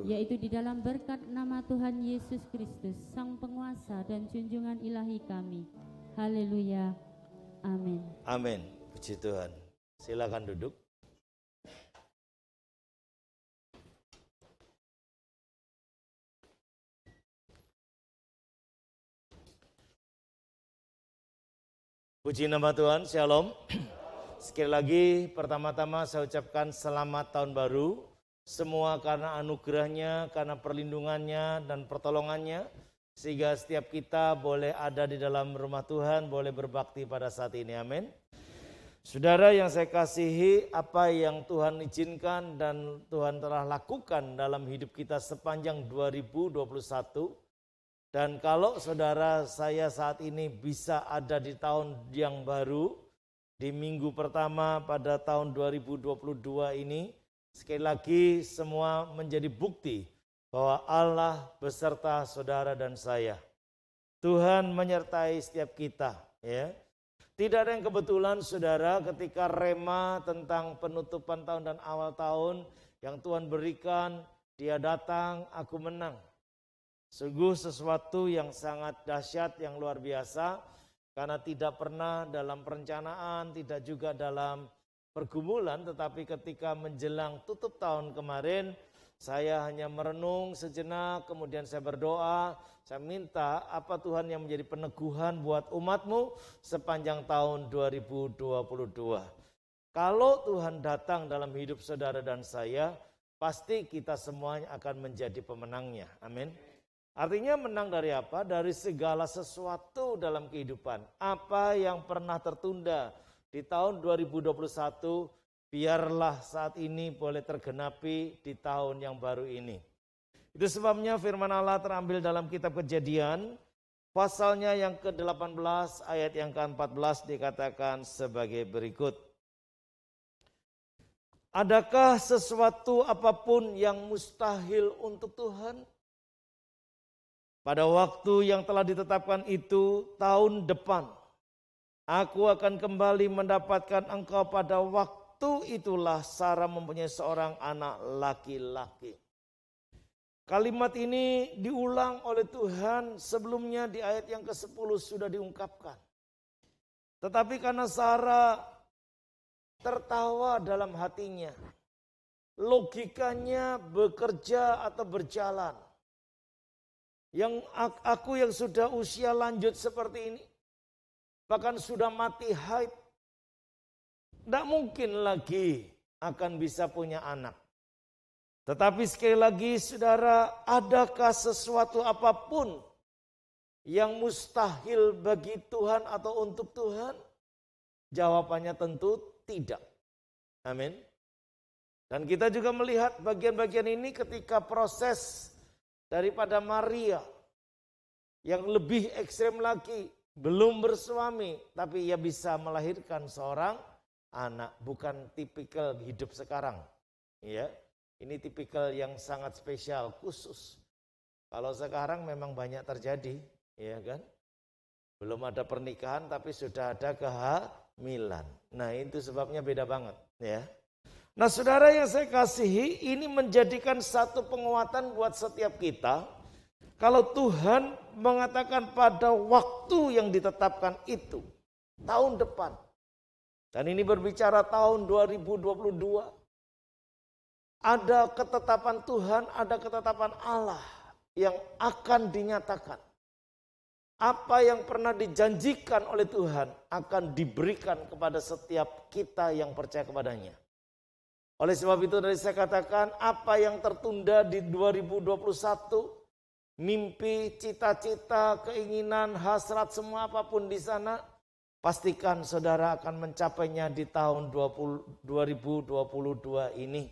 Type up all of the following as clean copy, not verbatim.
yaitu di dalam berkat nama Tuhan Yesus Kristus, Sang Penguasa dan junjungan ilahi kami. Haleluya. Amin. Amin. Puji Tuhan. Silakan duduk. Puji nama Tuhan, Shalom. Sekali lagi, pertama-tama saya ucapkan selamat tahun baru. Semua karena anugerahnya, karena perlindungannya dan pertolongannya. Sehingga setiap kita boleh ada di dalam rumah Tuhan, boleh berbakti pada saat ini, amin. Saudara yang saya kasihi, apa yang Tuhan izinkan dan Tuhan telah lakukan dalam hidup kita sepanjang 2021. Dan kalau saudara saya saat ini bisa ada di tahun yang baru, di minggu pertama pada tahun 2022 ini, sekali lagi semua menjadi bukti bahwa Allah beserta saudara dan saya. Tuhan menyertai setiap kita, ya. Tidak ada yang kebetulan saudara ketika rema tentang penutupan tahun dan awal tahun yang Tuhan berikan, dia datang, aku menang. Sungguh sesuatu yang sangat dahsyat, yang luar biasa, karena tidak pernah dalam perencanaan, tidak juga dalam pergumulan, tetapi ketika menjelang tutup tahun kemarin, saya hanya merenung sejenak, kemudian saya berdoa, saya minta apa Tuhan yang menjadi peneguhan buat umatmu sepanjang tahun 2022. Kalau Tuhan datang dalam hidup saudara dan saya, pasti kita semuanya akan menjadi pemenangnya, amin. Artinya menang dari apa? Dari segala sesuatu dalam kehidupan. Apa yang pernah tertunda di tahun 2021, biarlah saat ini boleh tergenapi di tahun yang baru ini. Itu sebabnya firman Allah terambil dalam kitab Kejadian, pasalnya yang ke-18 ayat yang ke-14 dikatakan sebagai berikut. Adakah sesuatu apapun yang mustahil untuk Tuhan? Pada waktu yang telah ditetapkan itu, tahun depan, aku akan kembali mendapatkan engkau. Pada waktu itulah Sarah mempunyai seorang anak laki-laki. Kalimat ini diulang oleh Tuhan sebelumnya di ayat yang ke-10 sudah diungkapkan. Tetapi karena Sarah tertawa dalam hatinya, logikanya bekerja atau berjalan. Yang aku yang sudah usia lanjut seperti ini, bahkan sudah mati haid, tidak mungkin lagi akan bisa punya anak. Tetapi sekali lagi saudara, adakah sesuatu apapun yang mustahil bagi Tuhan atau untuk Tuhan? Jawabannya tentu tidak. Amin. Dan kita juga melihat bagian-bagian ini ketika proses daripada Maria yang lebih ekstrem lagi, belum bersuami, tapi ia bisa melahirkan seorang anak. Bukan tipikal hidup sekarang, ya. Ini tipikal yang sangat spesial, khusus. Kalau sekarang memang banyak terjadi, ya kan? Belum ada pernikahan tapi sudah ada kehamilan. Nah, itu sebabnya beda banget, ya. Nah, saudara yang saya kasihi, ini menjadikan satu penguatan buat setiap kita. Kalau Tuhan mengatakan pada waktu yang ditetapkan itu, tahun depan. Dan ini berbicara tahun 2022. Ada ketetapan Tuhan, ada ketetapan Allah yang akan dinyatakan. Apa yang pernah dijanjikan oleh Tuhan akan diberikan kepada setiap kita yang percaya kepadanya. Oleh sebab itu tadi saya katakan, apa yang tertunda di 2021, mimpi, cita-cita, keinginan, hasrat, semua apapun di sana, pastikan saudara akan mencapainya di tahun 2022 ini.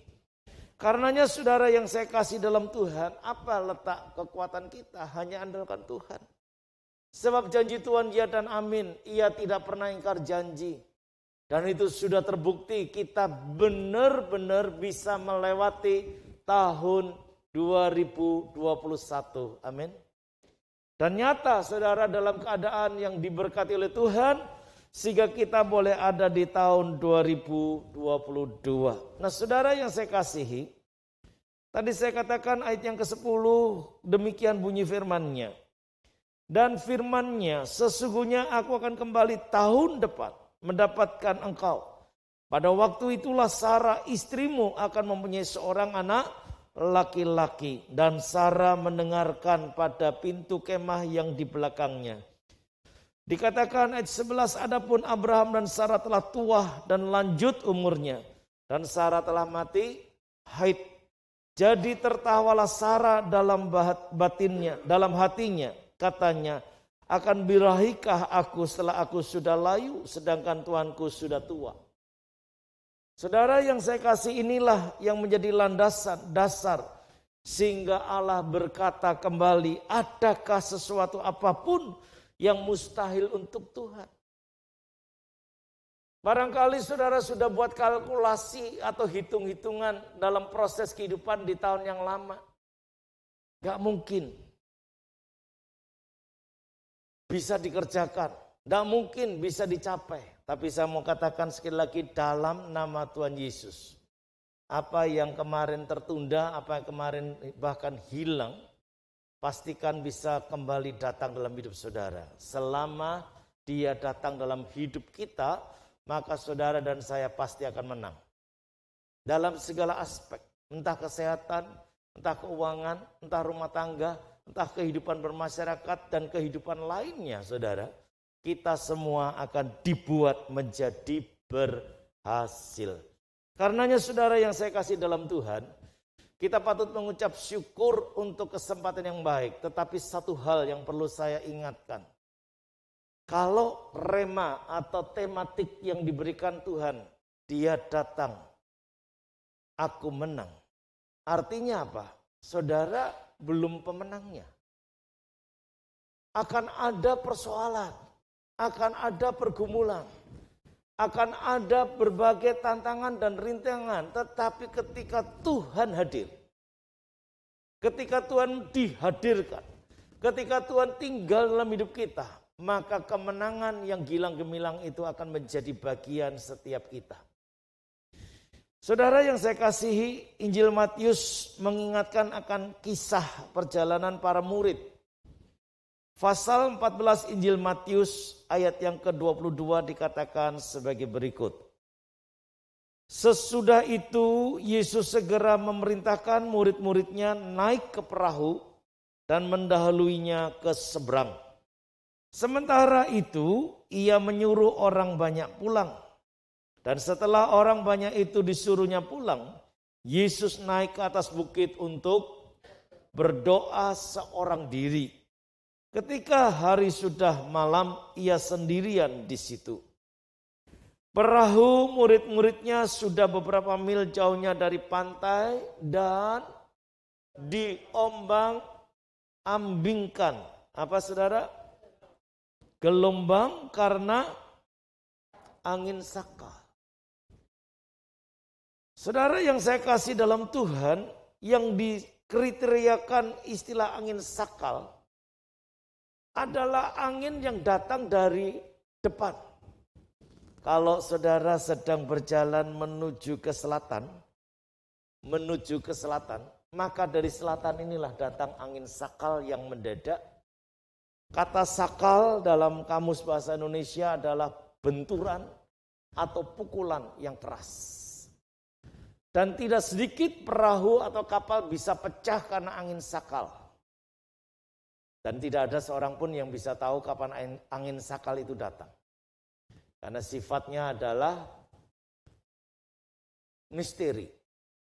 Karenanya saudara yang saya kasih dalam Tuhan, apa letak kekuatan kita? Hanya andalkan Tuhan. Sebab janji Tuhan ya dan amin, ia tidak pernah ingkar janji. Dan itu sudah terbukti kita benar-benar bisa melewati tahun 2021. Amin. Dan nyata saudara dalam keadaan yang diberkati oleh Tuhan, sehingga kita boleh ada di tahun 2022. Nah saudara yang saya kasihi, Tadi saya katakan ayat yang ke-10, demikian bunyi firman-Nya. Dan firman-Nya, sesungguhnya aku akan kembali tahun depan mendapatkan engkau. Pada waktu itulah Sarah istrimu akan mempunyai seorang anak laki-laki. Dan Sarah mendengarkan pada pintu kemah yang di belakangnya. Dikatakan ayat 11, adapun Abraham dan Sarah telah tua dan lanjut umurnya. Dan Sarah telah mati haid. Jadi tertawalah Sarah dalam batinnya, dalam hatinya, katanya, akan birahikah aku setelah aku sudah layu, sedangkan Tuanku sudah tua. Saudara yang saya kasih, inilah yang menjadi landasan, dasar, sehingga Allah berkata kembali, adakah sesuatu apapun yang mustahil untuk Tuhan? Barangkali saudara sudah buat kalkulasi atau hitung-hitungan dalam proses kehidupan di tahun yang lama. Gak mungkin bisa dikerjakan, gak mungkin bisa dicapai. Tapi saya mau katakan sekali lagi dalam nama Tuhan Yesus. Apa yang kemarin tertunda, apa yang kemarin bahkan hilang, pastikan bisa kembali datang dalam hidup saudara. Selama dia datang dalam hidup kita, maka saudara dan saya pasti akan menang. Dalam segala aspek, entah kesehatan, entah keuangan, entah rumah tangga, entah kehidupan bermasyarakat dan kehidupan lainnya saudara. Kita semua akan dibuat menjadi berhasil. Karenanya saudara yang saya kasih dalam Tuhan, kita patut mengucap syukur untuk kesempatan yang baik. Tetapi satu hal yang perlu saya ingatkan. Kalau rema atau tematik yang diberikan Tuhan, dia datang, aku menang. Artinya apa? Saudara belum pemenangnya. Akan ada persoalan, akan ada pergumulan, akan ada berbagai tantangan dan rintangan. Tetapi ketika Tuhan hadir, ketika Tuhan dihadirkan, ketika Tuhan tinggal dalam hidup kita, maka kemenangan yang gilang gemilang itu akan menjadi bagian setiap kita. Saudara yang saya kasihi, Injil Matius mengingatkan akan kisah perjalanan para murid. Pasal 14 Injil Matius ayat yang ke-22 dikatakan sebagai berikut. Sesudah itu Yesus segera memerintahkan murid-muridnya naik ke perahu dan mendahuluinya ke seberang. Sementara itu ia menyuruh orang banyak pulang. Dan setelah orang banyak itu disuruhnya pulang, Yesus naik ke atas bukit untuk berdoa seorang diri. Ketika hari sudah malam, ia sendirian di situ. Perahu murid-muridnya sudah beberapa mil jauhnya dari pantai dan diombang-ambingkan. Apa saudara? Gelombang karena angin sakal. Saudara yang saya kasih dalam Tuhan, yang dikriteriakan istilah angin sakal adalah angin yang datang dari depan. Kalau saudara sedang berjalan menuju ke selatan, maka dari selatan inilah datang angin sakal yang mendadak. Kata sakal dalam kamus bahasa Indonesia adalah benturan atau pukulan yang keras. Dan tidak sedikit perahu atau kapal bisa pecah karena angin sakal. Dan tidak ada seorang pun yang bisa tahu kapan angin sakal itu datang. Karena sifatnya adalah misteri.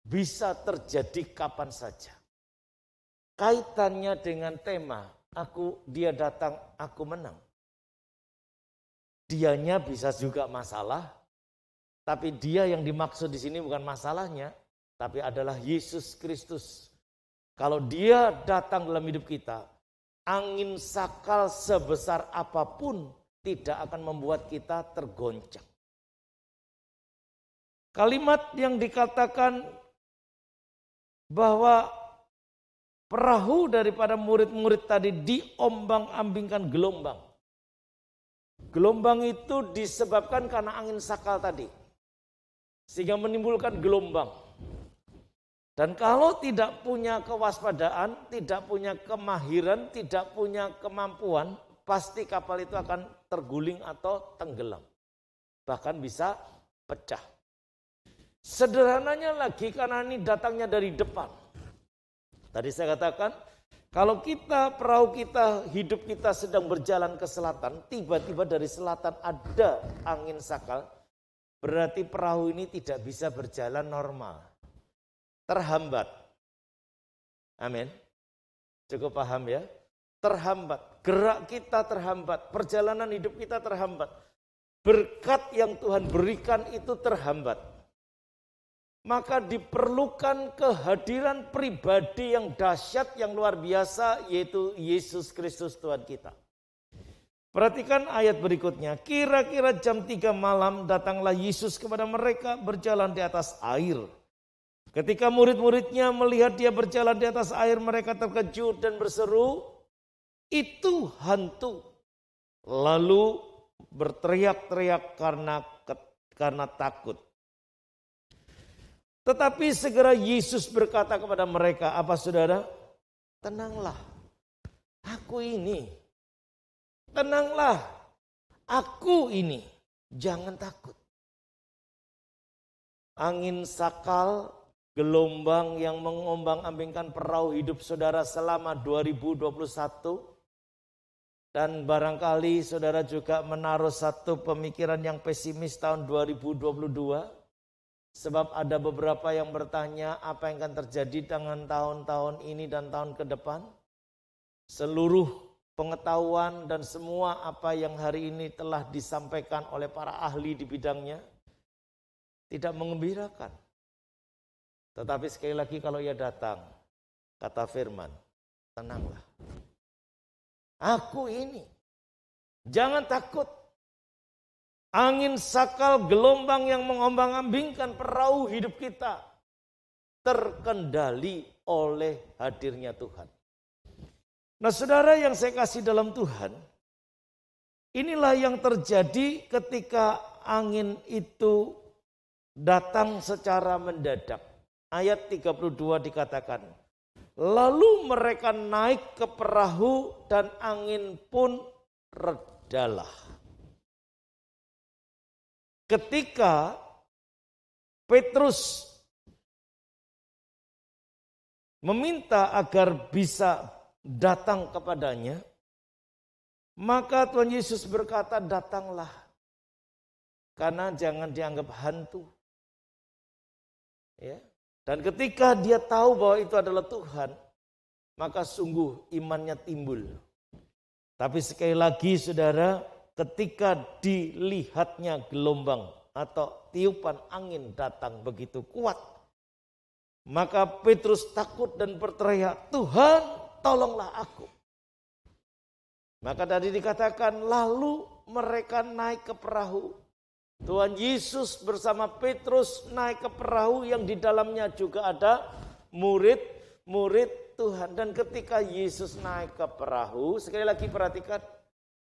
Bisa terjadi kapan saja. Kaitannya dengan tema, dia datang, aku menang. Dianya bisa juga masalah, tapi dia yang dimaksud di sini bukan masalahnya, tapi adalah Yesus Kristus. Kalau dia datang dalam hidup kita, angin sakal sebesar apapun tidak akan membuat kita tergoncang. Kalimat yang dikatakan bahwa perahu daripada murid-murid tadi diombang-ambingkan gelombang. Gelombang itu disebabkan karena angin sakal tadi. Sehingga menimbulkan gelombang. Dan kalau tidak punya kewaspadaan, tidak punya kemahiran, tidak punya kemampuan, pasti kapal itu akan terguling atau tenggelam. Bahkan bisa pecah. Sederhananya lagi karena ini datangnya dari depan. Tadi saya katakan, kalau perahu kita, hidup kita sedang berjalan ke selatan, tiba-tiba dari selatan ada angin sakal, berarti perahu ini tidak bisa berjalan normal. Terhambat. Amin. Cukup paham ya? Terhambat. Gerak kita terhambat. Perjalanan hidup kita terhambat. Berkat yang Tuhan berikan itu terhambat. Maka diperlukan kehadiran pribadi yang dahsyat, yang luar biasa, yaitu Yesus Kristus Tuhan kita. Perhatikan ayat berikutnya. Kira-kira jam 3 malam datanglah Yesus kepada mereka berjalan di atas air. Ketika murid-muridnya melihat dia berjalan di atas air, mereka terkejut dan berseru, "Itu hantu." Lalu berteriak-teriak karena takut. Tetapi segera Yesus berkata kepada mereka, apa saudara? Tenanglah, aku ini. Tenanglah, aku ini. Jangan takut. Angin sakal, gelombang yang mengombang-ambingkan perahu hidup saudara selama 2021. Dan barangkali saudara juga menaruh satu pemikiran yang pesimis tahun 2022. Sebab ada beberapa yang bertanya apa yang akan terjadi dengan tahun-tahun ini dan tahun ke depan. Seluruh pengetahuan dan semua apa yang hari ini telah disampaikan oleh para ahli di bidangnya tidak mengembirakan. Tetapi sekali lagi kalau ia datang, kata firman, tenanglah. Aku ini, jangan takut. Angin sakal, gelombang yang mengombang-ambingkan perahu hidup kita terkendali oleh hadirnya Tuhan. Nah saudara yang saya kasih dalam Tuhan, inilah yang terjadi ketika angin itu datang secara mendadak. Ayat 32 dikatakan, lalu mereka naik ke perahu dan angin pun redalah. Ketika Petrus meminta agar bisa datang kepadanya, maka Tuhan Yesus berkata, datanglah. Karena jangan dianggap hantu. Ya. Dan ketika dia tahu bahwa itu adalah Tuhan, maka sungguh imannya timbul. Tapi sekali lagi saudara, ketika dilihatnya gelombang atau tiupan angin datang begitu kuat, maka Petrus takut dan berteriak, Tuhan tolonglah aku. Maka tadi dikatakan lalu mereka naik ke perahu. Tuhan Yesus bersama Petrus naik ke perahu yang di dalamnya juga ada murid-murid Tuhan. Dan ketika Yesus naik ke perahu, sekali lagi perhatikan,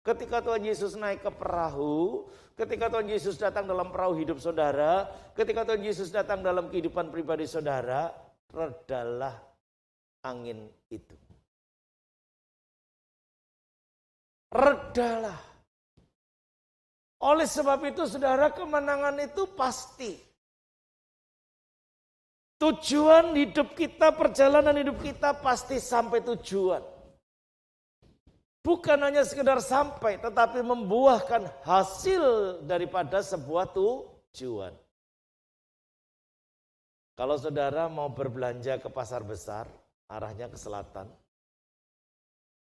ketika Tuhan Yesus naik ke perahu, ketika Tuhan Yesus datang dalam perahu hidup saudara, ketika Tuhan Yesus datang dalam kehidupan pribadi saudara, redalah angin itu. Redalah. Oleh sebab itu saudara, kemenangan itu pasti. Tujuan hidup kita, perjalanan hidup kita pasti sampai tujuan. Bukan hanya sekedar sampai, tetapi membuahkan hasil daripada sebuah tujuan. Kalau saudara mau berbelanja ke pasar besar, arahnya ke selatan.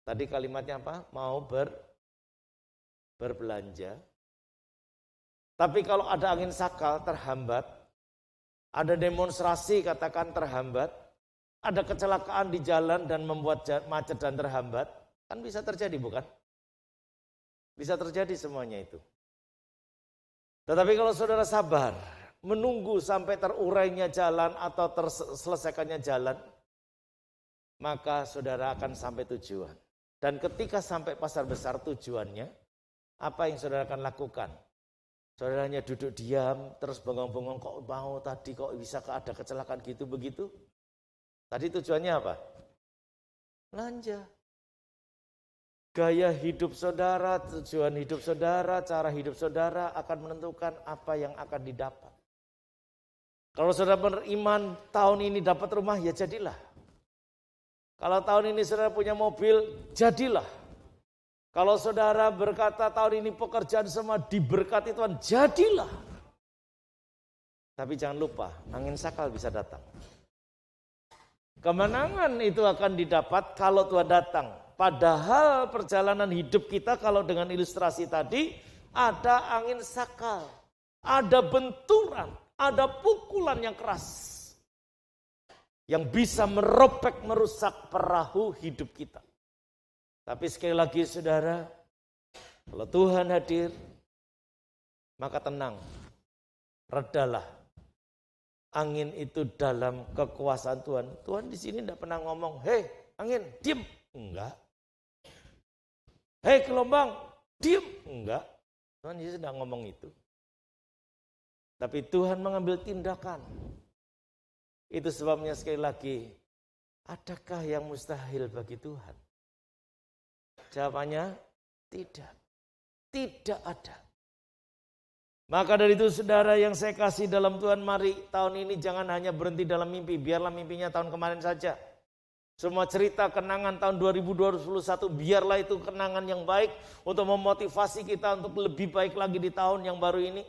Tadi kalimatnya apa? Mau berbelanja. Tapi kalau ada angin sakal terhambat, ada demonstrasi katakan terhambat, ada kecelakaan di jalan dan membuat macet dan terhambat, kan bisa terjadi bukan? Bisa terjadi semuanya itu. Tetapi kalau saudara sabar, menunggu sampai terurainya jalan atau terselesaikannya jalan, maka saudara akan sampai tujuan. Dan ketika sampai pasar besar tujuannya, apa yang saudara akan lakukan? Saudara hanya duduk diam, terus bengong-bengong, kok mau tadi kok bisa ada kecelakaan gitu begitu? Tadi tujuannya apa? Belanja. Gaya hidup saudara, tujuan hidup saudara, cara hidup saudara akan menentukan apa yang akan didapat. Kalau saudara beriman tahun ini dapat rumah, ya jadilah. Kalau tahun ini saudara punya mobil, jadilah. Kalau saudara berkata tahun ini pekerjaan semua diberkati Tuhan, jadilah. Tapi jangan lupa, angin sakal bisa datang. Kemenangan itu akan didapat kalau Tuhan datang. Padahal perjalanan hidup kita kalau dengan ilustrasi tadi, ada angin sakal, ada benturan, ada pukulan yang keras. Yang bisa meropek, merusak perahu hidup kita. Tapi sekali lagi saudara, kalau Tuhan hadir, maka tenang, redalah. Angin itu dalam kekuasaan Tuhan. Tuhan di sini tidak pernah ngomong, hei angin, diam. Enggak. Hei gelombang, diam. Enggak. Tuhan Yesus tidak ngomong itu. Tapi Tuhan mengambil tindakan. Itu sebabnya sekali lagi, adakah yang mustahil bagi Tuhan? Jawabannya tidak. Tidak ada. Maka dari itu saudara yang saya kasih dalam Tuhan, mari tahun ini jangan hanya berhenti dalam mimpi. Biarlah mimpinya tahun kemarin saja. Semua cerita kenangan tahun 2021, biarlah itu kenangan yang baik untuk memotivasi kita untuk lebih baik lagi di tahun yang baru ini.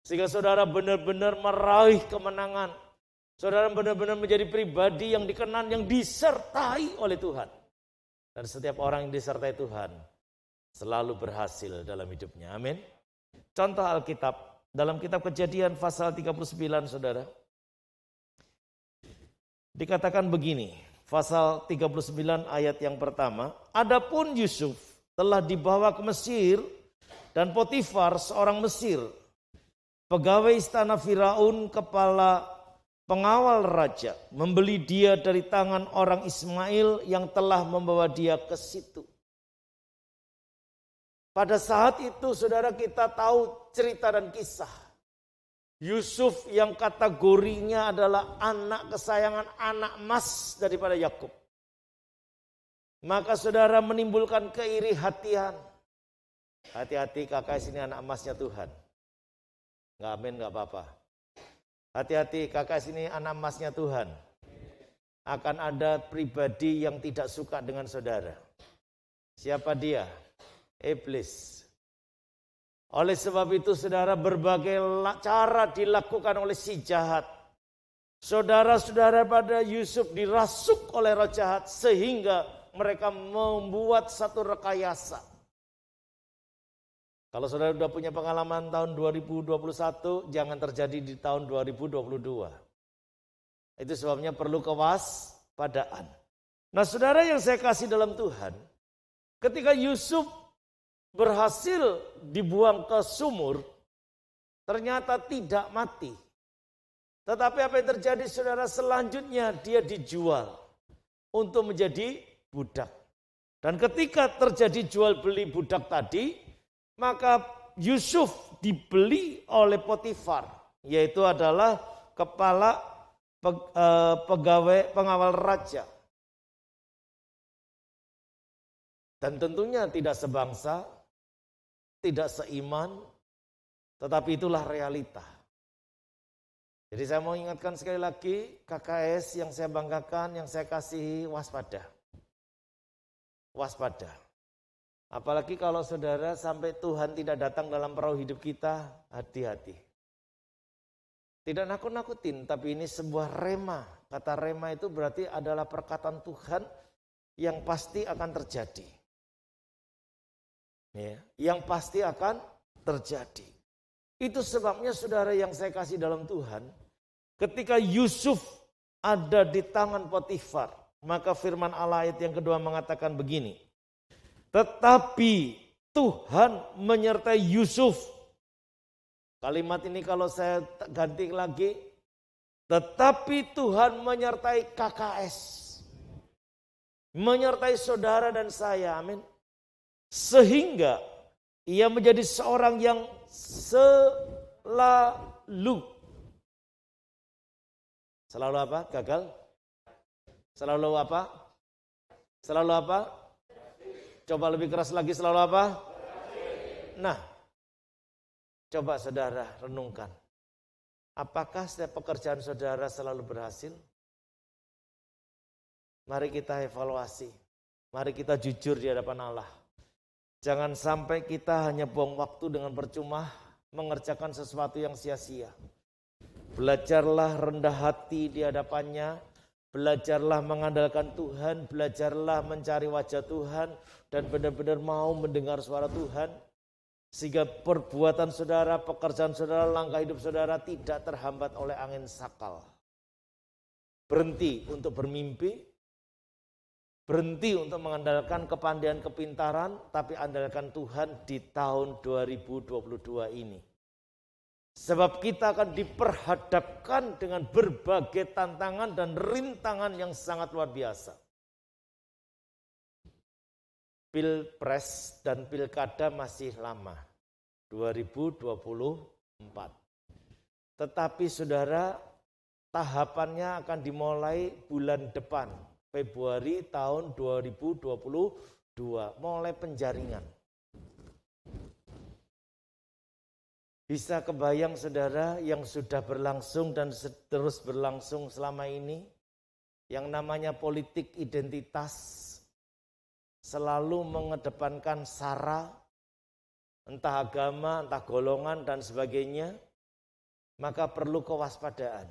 Sehingga saudara benar-benar meraih kemenangan. Saudara benar-benar menjadi pribadi yang dikenan, yang disertai oleh Tuhan. Dan setiap orang yang disertai Tuhan selalu berhasil dalam hidupnya. Amin. Contoh Alkitab, dalam kitab Kejadian pasal 39 saudara. Dikatakan begini, pasal 39 ayat yang pertama. Adapun Yusuf telah dibawa ke Mesir dan Potifar seorang Mesir, pegawai istana Firaun, kepala pengawal raja, membeli dia dari tangan orang Ismail yang telah membawa dia ke situ. Pada saat itu saudara kita tahu cerita dan kisah. Yusuf yang kategorinya adalah anak kesayangan, anak emas daripada Yakub. Maka saudara menimbulkan keiri hatian. Hati-hati kakak sini anak emasnya Tuhan. Enggak amin, enggak apa-apa. Hati-hati kakak sini anak emasnya Tuhan. Akan ada pribadi yang tidak suka dengan saudara. Siapa dia? Iblis. Oleh sebab itu saudara, berbagai cara dilakukan oleh si jahat. Saudara-saudara pada Yusuf dirasuk oleh roh jahat sehingga mereka membuat satu rekayasa. Kalau saudara sudah punya pengalaman tahun 2021, jangan terjadi di tahun 2022. Itu sebabnya perlu kewaspadaan. Nah saudara yang saya kasih dalam Tuhan, ketika Yusuf berhasil dibuang ke sumur, ternyata tidak mati. Tetapi apa yang terjadi saudara, selanjutnya dia dijual untuk menjadi budak. Dan ketika terjadi jual beli budak tadi, maka Yusuf dibeli oleh Potifar, yaitu adalah kepala pegawai pengawal raja. Dan tentunya tidak sebangsa, tidak seiman, tetapi itulah realita. Jadi saya mau ingatkan sekali lagi, KKS yang saya banggakan, yang saya kasihi, waspada. Waspada. Apalagi kalau saudara sampai Tuhan tidak datang dalam perahu hidup kita, hati-hati. Tidak nakut-nakutin, tapi ini sebuah rema. Kata rema itu berarti adalah perkataan Tuhan yang pasti akan terjadi. Ya, yang pasti akan terjadi. Itu sebabnya saudara yang saya kasih dalam Tuhan, ketika Yusuf ada di tangan Potifar, maka firman Allah ayat yang kedua mengatakan begini. Tetapi Tuhan menyertai Yusuf. Kalimat ini kalau saya ganti lagi, tetapi Tuhan menyertai KKS. Menyertai saudara dan saya, amin. Sehingga ia menjadi seorang yang selalu apa? Gagal? Selalu apa? Selalu apa? Coba lebih keras lagi, selalu apa? Nah, coba saudara renungkan. Apakah setiap pekerjaan saudara selalu berhasil? Mari kita evaluasi. Mari kita jujur di hadapan Allah. Jangan sampai kita hanya buang waktu dengan percuma mengerjakan sesuatu yang sia-sia. Belajarlah rendah hati di hadapannya. Belajarlah mengandalkan Tuhan. Belajarlah mencari wajah Tuhan. Dan benar-benar mau mendengar suara Tuhan. Sehingga perbuatan saudara, pekerjaan saudara, langkah hidup saudara tidak terhambat oleh angin sakal. Berhenti untuk bermimpi, berhenti untuk mengandalkan kepandaian kepintaran, tapi andalkan Tuhan di tahun 2022 ini. Sebab kita akan diperhadapkan dengan berbagai tantangan dan rintangan yang sangat luar biasa. Pilpres dan pilkada masih lama, 2024. Tetapi saudara, tahapannya akan dimulai bulan depan, Februari tahun 2022, mulai penjaringan. Bisa kebayang saudara yang sudah berlangsung dan terus berlangsung selama ini, yang namanya politik identitas, selalu mengedepankan sara, entah agama, entah golongan dan sebagainya, maka perlu kewaspadaan.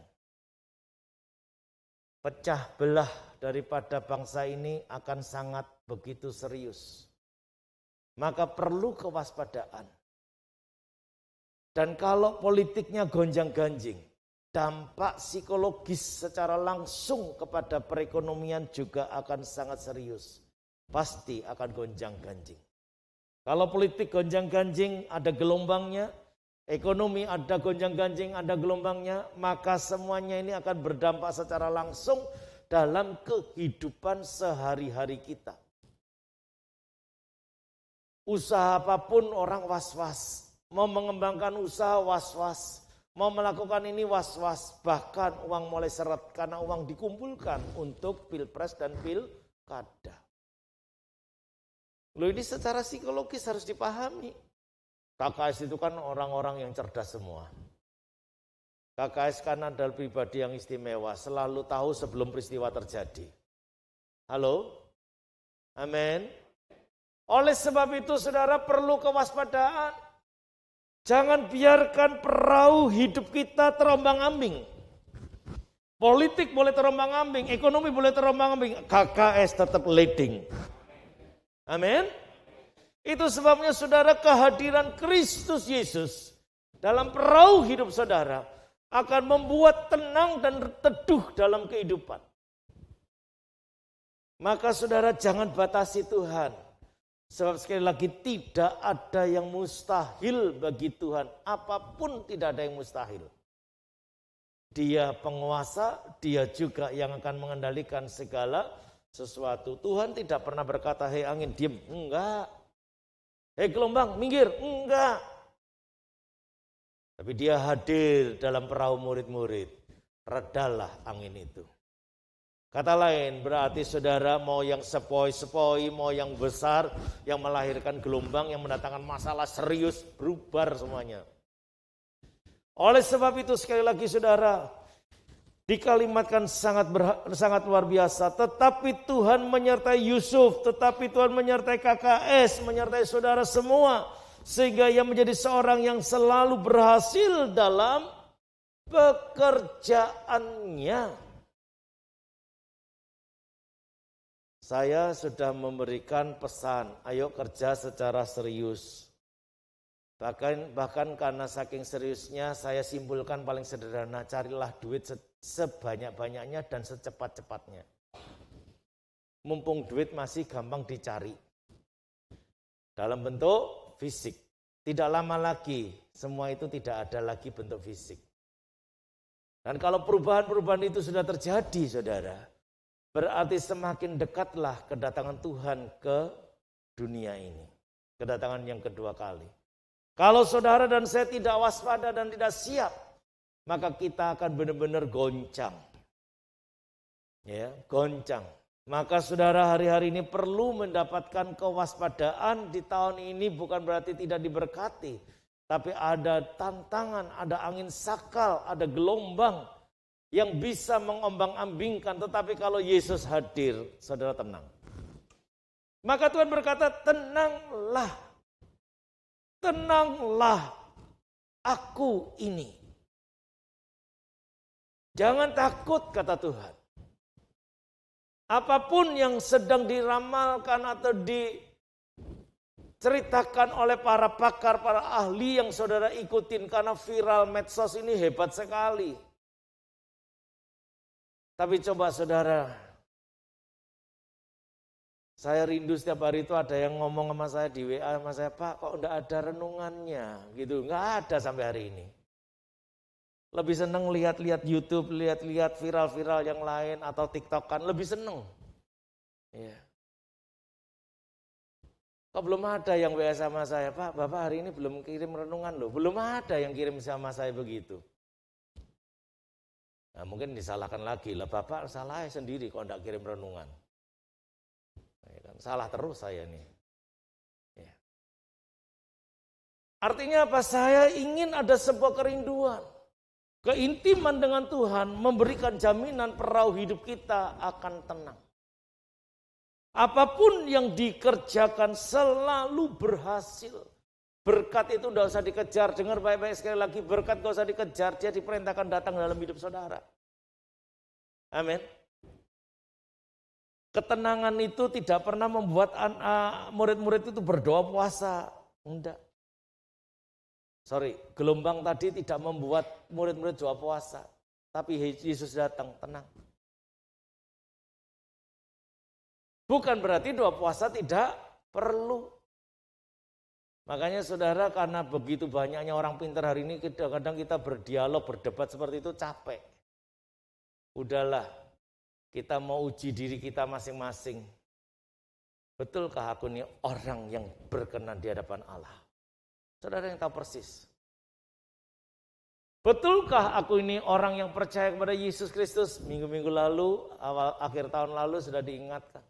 Pecah belah daripada bangsa ini akan sangat begitu serius. Maka perlu kewaspadaan. Dan kalau politiknya gonjang-ganjing, dampak psikologis secara langsung kepada perekonomian juga akan sangat serius. Pasti akan gonjang-ganjing. Kalau politik gonjang-ganjing ada gelombangnya, ekonomi ada gonjang-ganjing ada gelombangnya, maka semuanya ini akan berdampak secara langsung dalam kehidupan sehari-hari kita. Usaha apapun orang was-was, mau mengembangkan usaha was-was, mau melakukan ini was-was, bahkan uang mulai seret karena uang dikumpulkan untuk pilpres dan pilkada. Loh, ini secara psikologis harus dipahami. KKS itu kan orang-orang yang cerdas semua. KKS kan adalah pribadi yang istimewa, selalu tahu sebelum peristiwa terjadi. Halo? Amin. Oleh sebab itu saudara perlu kewaspadaan. Jangan biarkan perahu hidup kita terombang-ambing. Politik boleh terombang-ambing, ekonomi boleh terombang-ambing, KKS tetap leading. Amin. Itu sebabnya saudara, kehadiran Kristus Yesus dalam perahu hidup saudara akan membuat tenang dan teduh dalam kehidupan. Maka saudara jangan batasi Tuhan. Sebab sekali lagi tidak ada yang mustahil bagi Tuhan. Apapun tidak ada yang mustahil. Dia penguasa, dia juga yang akan mengendalikan segala sesuatu. Tuhan tidak pernah berkata, hei angin diam, enggak. Hei gelombang minggir, enggak. Tapi dia hadir dalam perahu murid-murid. Redalah angin itu. Kata lain berarti saudara mau yang sepoi-sepoi, mau yang besar, yang melahirkan gelombang, yang mendatangkan masalah serius, berubah semuanya. Oleh sebab itu sekali lagi saudara, dikalimatkan sangat luar biasa. Tetapi Tuhan menyertai Yusuf, tetapi Tuhan menyertai KKS, menyertai saudara semua. Sehingga ia menjadi seorang yang selalu berhasil dalam pekerjaannya. Saya sudah memberikan pesan, ayo kerja secara serius. Bahkan karena saking seriusnya saya simpulkan paling sederhana, carilah duit sebanyak-banyaknya dan secepat-cepatnya. Mumpung duit masih gampang dicari. Dalam bentuk fisik. Tidak lama lagi semua itu tidak ada lagi bentuk fisik. Dan kalau perubahan-perubahan itu sudah terjadi saudara, berarti semakin dekatlah kedatangan Tuhan ke dunia ini. Kedatangan yang kedua kali. Kalau saudara dan saya tidak waspada dan tidak siap, maka kita akan benar-benar goncang. Ya, goncang. Maka saudara hari-hari ini perlu mendapatkan kewaspadaan. Di tahun ini bukan berarti tidak diberkati, tapi ada tantangan, ada angin sakal, ada gelombang yang bisa mengombang-ambingkan. Tetapi kalau Yesus hadir, saudara tenang. Maka Tuhan berkata, tenanglah, tenanglah aku ini. Jangan takut, kata Tuhan. Apapun yang sedang diramalkan atau diceritakan oleh para pakar, para ahli yang saudara ikutin, karena viral medsos ini hebat sekali. Tapi coba saudara, saya rindu setiap hari itu ada yang ngomong sama saya di WA sama saya, Pak kok enggak ada renungannya gitu, enggak ada sampai hari ini. Lebih seneng lihat-lihat YouTube, lihat-lihat viral-viral yang lain atau TikTok-an, lebih seneng. Ya. Kok belum ada yang WA sama saya, Pak Bapak hari ini belum kirim renungan loh, belum ada yang kirim sama saya begitu. Nah, mungkin disalahkan lagi, lah Bapak salah sendiri kok enggak kirim renungan. Ya kan, salah terus saya nih. Ya. Artinya apa? Saya ingin ada sebuah kerinduan. Keintiman dengan Tuhan memberikan jaminan perahu hidup kita akan tenang. Apapun yang dikerjakan selalu berhasil. Berkat itu tidak usah dikejar. Dengar baik-baik sekali lagi, berkat tidak usah dikejar. Dia diperintahkan datang dalam hidup saudara. Amin. Ketenangan itu tidak pernah membuat murid-murid itu berdoa puasa. Enggak. Gelombang tadi tidak membuat murid-murid doa puasa. Tapi Yesus datang, tenang. Bukan berarti doa puasa tidak perlu. Makanya saudara, karena begitu banyaknya orang pintar hari ini, kadang-kadang kita berdialog, berdebat seperti itu capek. Udahlah, kita mau uji diri kita masing-masing. Betulkah aku ini orang yang berkenan di hadapan Allah? Saudara yang tahu persis. Betulkah aku ini orang yang percaya kepada Yesus Kristus? Minggu-minggu lalu, akhir tahun lalu sudah diingatkan.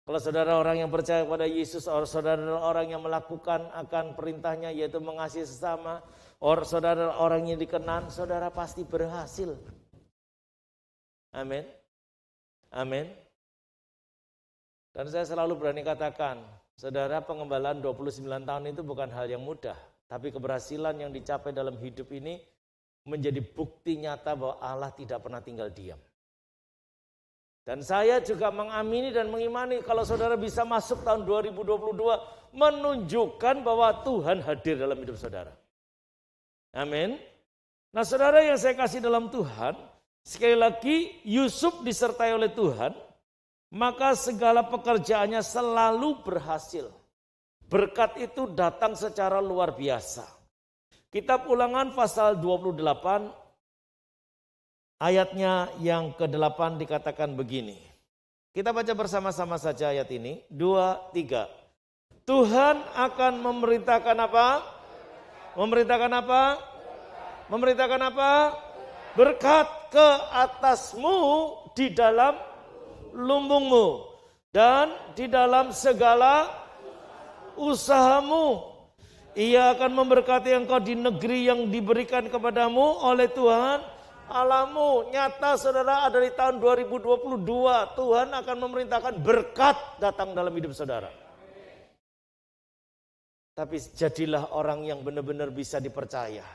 Kalau saudara orang yang percaya kepada Yesus, saudara orang yang melakukan akan perintahnya yaitu mengasihi sesama, saudara orang yang dikenan, saudara pasti berhasil. Amin. Amin. Dan saya selalu berani katakan, saudara, pengembalaan 29 tahun itu bukan hal yang mudah. Tapi keberhasilan yang dicapai dalam hidup ini menjadi bukti nyata bahwa Allah tidak pernah tinggal diam. Dan saya juga mengamini dan mengimani kalau saudara bisa masuk tahun 2022 menunjukkan bahwa Tuhan hadir dalam hidup saudara. Amin. Nah saudara yang saya kasih dalam Tuhan, sekali lagi Yusuf disertai oleh Tuhan, maka segala pekerjaannya selalu berhasil. Berkat itu datang secara luar biasa. Kitab Ulangan pasal 28 ayatnya yang ke-8 dikatakan begini. Kita baca bersama-sama saja ayat ini. 2, 3. Tuhan akan memerintahkan apa? Memerintahkan apa? Memerintahkan apa? Berkat ke atasmu di dalam lumbungmu dan di dalam segala usahamu. Ia akan memberkati engkau di negeri yang diberikan kepadamu oleh Tuhan Allahmu. Nyata saudara, ada di tahun 2022 Tuhan akan memerintahkan berkat datang dalam hidup saudara. Tapi jadilah orang yang benar-benar bisa dipercaya.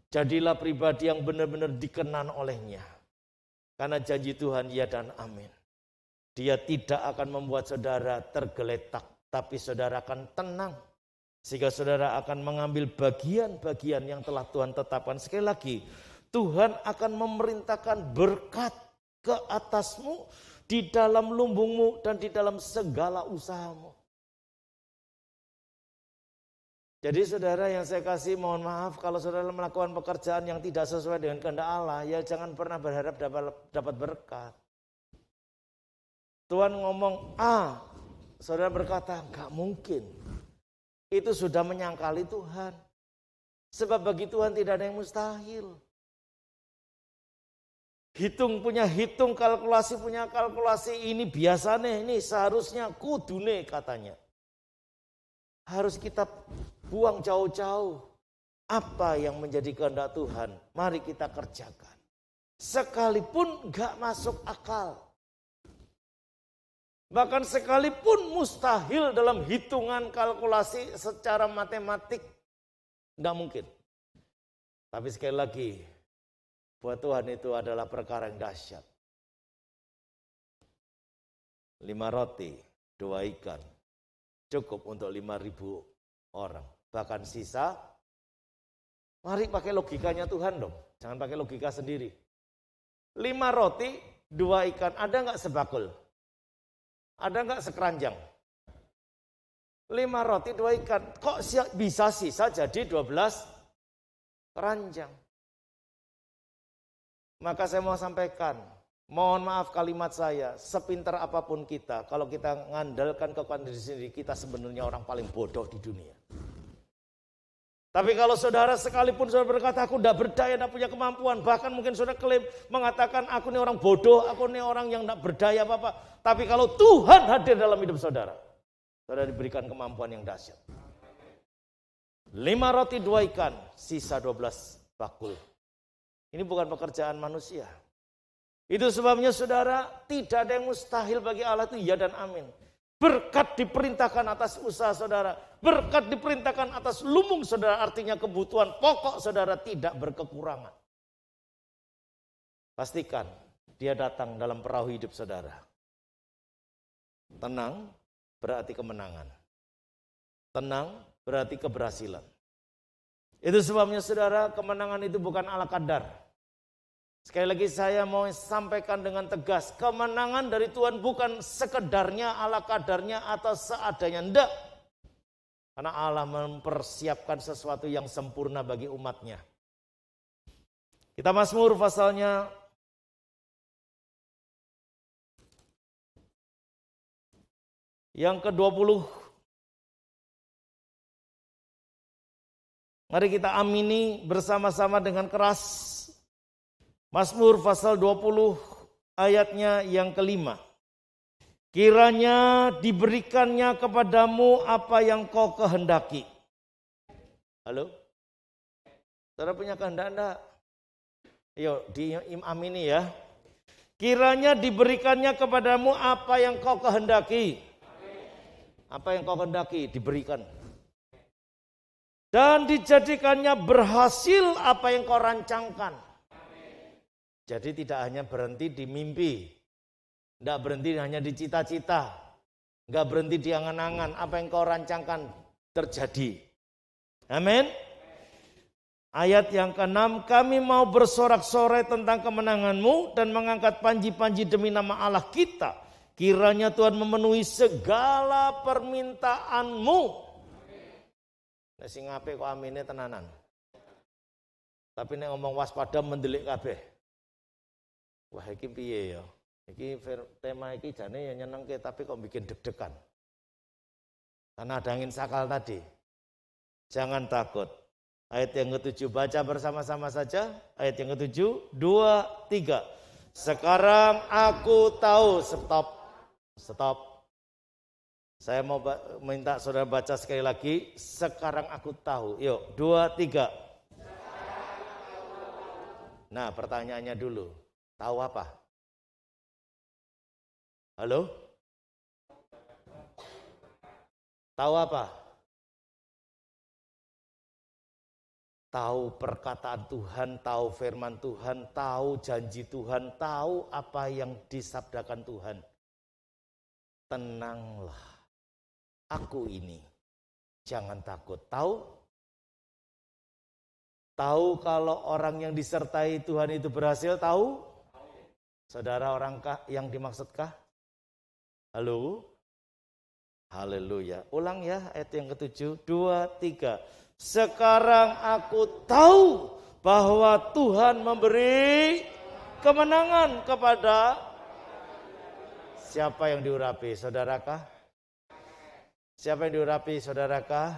Jadilah pribadi yang benar-benar dikenan olehnya. Karena janji Tuhan ya dan amin. Dia tidak akan membuat saudara tergeletak, tapi saudara akan tenang. Sehingga saudara akan mengambil bagian-bagian yang telah Tuhan tetapkan. Sekali lagi, Tuhan akan memerintahkan berkat ke atasmu, di dalam lumbungmu, dan di dalam segala usahamu. Jadi saudara yang saya kasih, mohon maaf kalau saudara melakukan pekerjaan yang tidak sesuai dengan kehendak Allah, ya jangan pernah berharap dapat berkat. Tuhan ngomong A, saudara berkata enggak mungkin. Itu sudah menyangkali Tuhan. Sebab bagi Tuhan tidak ada yang mustahil. hitung kalkulasi ini biasanya, ini seharusnya kudune katanya. Harus kita buang jauh-jauh. Apa yang menjadi kehendak Tuhan, mari kita kerjakan. Sekalipun gak masuk akal. Bahkan sekalipun mustahil dalam hitungan kalkulasi secara matematik. Gak mungkin. Tapi sekali lagi, buat Tuhan itu adalah perkara yang dahsyat. 5 roti, 2 ikan. Cukup untuk 5.000 orang. Bahkan sisa, mari pakai logikanya Tuhan dong. Jangan pakai logika sendiri. 5 roti, 2 ikan. Ada nggak sebakul? Ada nggak sekeranjang? 5 roti, 2 ikan. Kok bisa sisa jadi 12 keranjang? Maka saya mau sampaikan, mohon maaf kalimat saya, sepintar apapun kita, kalau kita ngandalkan kekuatan diri sendiri, kita sebenarnya orang paling bodoh di dunia. Tapi kalau saudara sekalipun saudara berkata, aku tidak berdaya, tidak punya kemampuan, bahkan mungkin saudara klaim mengatakan, aku ini orang bodoh, aku ini orang yang tidak berdaya apa-apa. Tapi kalau Tuhan hadir dalam hidup saudara, saudara diberikan kemampuan yang dahsyat. 5 roti 2 ikan, sisa 12 bakul. Ini bukan pekerjaan manusia. Itu sebabnya saudara, tidak ada yang mustahil bagi Allah, itu ya dan amin. Berkat diperintahkan atas usaha saudara, berkat diperintahkan atas lumbung saudara, artinya kebutuhan pokok saudara tidak berkekurangan. Pastikan dia datang dalam perahu hidup saudara. Tenang berarti kemenangan. Tenang berarti keberhasilan. Itu sebabnya saudara, kemenangan itu bukan ala kadar. Sekali lagi saya mau sampaikan dengan tegas, kemenangan dari Tuhan bukan sekedarnya, ala kadarnya atau seadanya, enggak. Karena Allah mempersiapkan sesuatu yang sempurna bagi umatnya. Kita Mazmur pasalnya yang ke-20. Mari kita amini bersama-sama dengan keras. Mazmur pasal 20 ayatnya yang ke-5. Kiranya diberikannya kepadamu apa yang kau kehendaki. Halo? Saudara punya kehendak enggak? Ayo diamini ya. Kiranya diberikannya kepadamu apa yang kau kehendaki. Apa yang kau kehendaki diberikan. Dan dijadikannya berhasil apa yang kau rancangkan. Jadi tidak hanya berhenti di mimpi, tidak berhenti hanya di cita-cita, tidak berhenti di angan-angan, apa yang kau rancangkan terjadi. Amin. Ayat yang ke-6, kami mau bersorak-sorai tentang kemenanganmu dan mengangkat panji-panji demi nama Allah kita. Kiranya Tuhan memenuhi segala permintaanmu. Nek sing apik kok amine tenanan. Tapi nek ngomong waspada mendelik kabeh. Wah, iki piye ya? Iki tema iki jane ya nyenengke tapi kok bikin deg-degan. Karena ada angin sakal tadi. Jangan takut. Ayat yang ke-7 baca bersama-sama saja. Ayat yang ke-7, 2, 3. Sekarang aku tahu, stop. Saya mau minta saudara baca sekali lagi. Sekarang aku tahu. Yuk, 2, 3. Nah, pertanyaannya dulu. Tahu apa? Halo? Tahu apa? Tahu perkataan Tuhan, tahu firman Tuhan, tahu janji Tuhan, tahu apa yang disabdakan Tuhan. Tenanglah, aku ini, jangan takut. Tahu kalau orang yang disertai Tuhan itu berhasil, tahu? Saudara orangkah yang dimaksudkah? Halo? Haleluya. Ulang ya ayat yang ke-7, 2, 3. Sekarang aku tahu bahwa Tuhan memberi kemenangan kepada siapa yang diurapi? Saudarakah? Siapa yang diurapi? Saudarakah?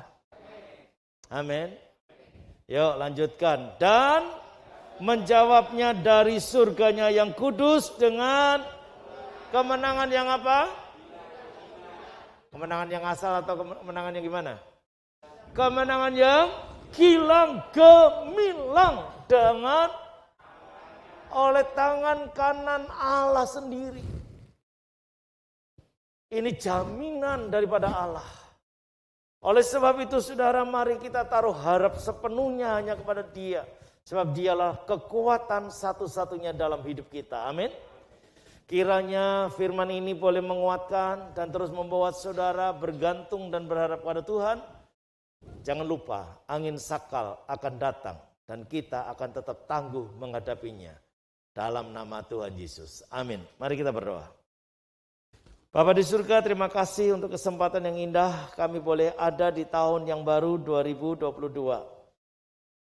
Amin. Yuk lanjutkan. Dan menjawabnya dari surganya yang kudus dengan kemenangan yang apa? Kemenangan yang asal atau kemenangan yang gimana? Kemenangan yang kilang gemilang dengan oleh tangan kanan Allah sendiri. Ini jaminan daripada Allah. Oleh sebab itu saudara, mari kita taruh harap sepenuhnya hanya kepada Dia. Sebab Dialah kekuatan satu-satunya dalam hidup kita. Amin. Kiranya firman ini boleh menguatkan dan terus membawa saudara bergantung dan berharap pada Tuhan. Jangan lupa, angin sakal akan datang dan kita akan tetap tangguh menghadapinya. Dalam nama Tuhan Yesus. Amin. Mari kita berdoa. Bapa di surga, terima kasih untuk kesempatan yang indah kami boleh ada di tahun yang baru 2022.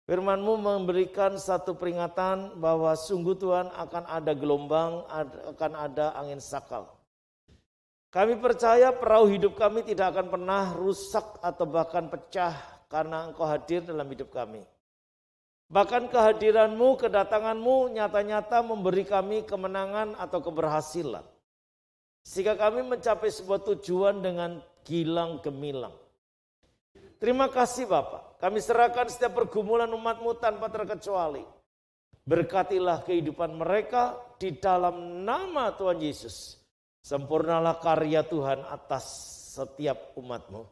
Firman-Mu memberikan satu peringatan bahwa sungguh Tuhan akan ada gelombang, akan ada angin sakal. Kami percaya perahu hidup kami tidak akan pernah rusak atau bahkan pecah karena Engkau hadir dalam hidup kami. Bahkan kehadiran-Mu, kedatangan-Mu nyata-nyata memberi kami kemenangan atau keberhasilan. Sehingga kami mencapai sebuah tujuan dengan gilang gemilang. Terima kasih Bapak. Kami serahkan setiap pergumulan umat-Mu tanpa terkecuali. Berkatilah kehidupan mereka di dalam nama Tuhan Yesus. Sempurnalah karya Tuhan atas setiap umat-Mu.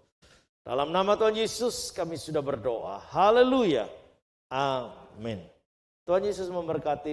Dalam nama Tuhan Yesus kami sudah berdoa. Haleluya. Amin. Tuhan Yesus memberkati.